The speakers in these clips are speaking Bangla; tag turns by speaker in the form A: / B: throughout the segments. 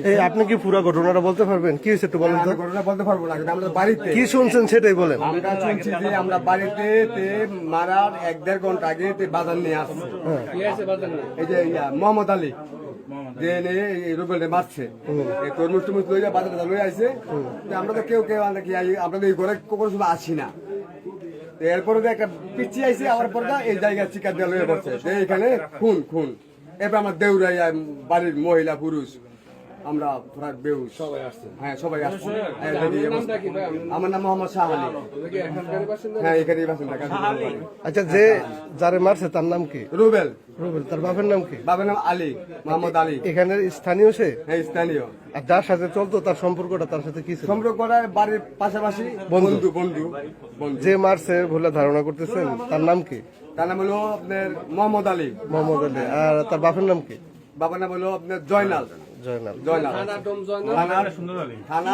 A: এই আপনি কি পুরো ঘটনাটা বলতে পারবেন? কি হয়েছে একটু বলেন তো।
B: ঘটনা বলতে পারবো না, কিন্তু আমরা বাড়িতে
A: কি শুনছেন সেটাই বলেন।
B: আমরা শুনছি যে আমরা বাড়িতে মারার 1-1.5 ঘন্টা আগে বাজার নিয়ে আসছি। এই যে মোহাম্মদ আলী যে রুবেল মারছে, এই তরমুজ টরমুজ লইয়া বাজার লই আইছে। আমরা তো কেউ নাকি আমরা এই ঘরে কোনো সময় আসি না। এরপরে একটা পিছিয়ে আইসি, আবার পরে এই জায়গায় চিকার দেওয়া লইয়া পড়ছে যে এখানে খুন খুন। এরপর আমরা দেউরাই বাড়ির মহিলা পুরুষ আমরা তোরা বেউ সবাই আসছে। হ্যাঁ সবাই আসছে। আমার নাম মোহাম্মদ শাহ আলী। হ্যাঁ এখানেই বাসিন্দা।
A: আচ্ছা, যে যারে মারছে তার নাম কি?
B: রুবেল।
A: রুবেল। তার বাপের নাম কি?
B: বাবার নাম আলী, মোহাম্মদ আলী।
A: এখানের স্থানীয় সে?
B: হ্যাঁ স্থানীয়।
A: আর যার সাথে চলতো তার সম্পর্কটা তার সাথে কি ছিল?
B: সম্পর্কটা বাড়ির পাশাপাশি বন্ধু বন্ধু বন্ধু।
A: যে মারছে বলে ধারণা করতেছেন তার নাম কি?
B: তার নাম হলো আপনার মোহাম্মদ আলী।
A: মোহাম্মদ আলী। আর তার বাপের নাম কি?
B: বাবার নাম হলো আপনার জয়নাল।
A: জয়নাল।
B: জয়নাল।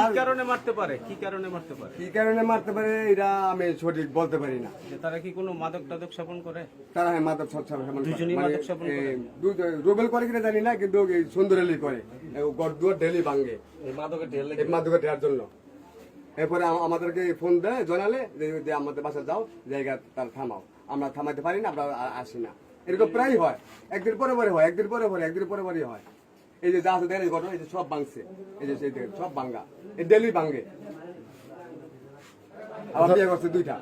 C: কি কারণে মারতে পারে? কি কারণে মারতে পারে?
B: কি কারণে মারতে পারে এটা আমি সঠিক বলতে পারি না।
C: তারা কি কোনো মাদক টাদক সেবন করে?
B: তারা হ্যাঁ মাদক
C: দুজনই মাদক সেবন করে?
B: রুবেল করে কিনা জানি না, কিন্তু সুন্দর আলী করে। গড়দুয়ার ডেলি ভাঙ্গে এই মাদকের ঢেলার জন্য। এরপরে আমাদেরকে ফোন দেয় জয়নালে যে আমাদের বাসায় যাও, জায়গা তার থামাও। আমরা থামাইতে পারি না, আমরা আসি না। এরকম প্রায় হয়, একদিন পরে পরে হয়, একদিন পরে পরে একদিন পরে পরে হয়। এই যে যা আছে দেখেন ঘটনা, এই যে সব ভাঙছে, এই যে সব ভাঙ্গা, এই ডেলি ভাঙ্গে। আবার বিয়ে করছে 2টা।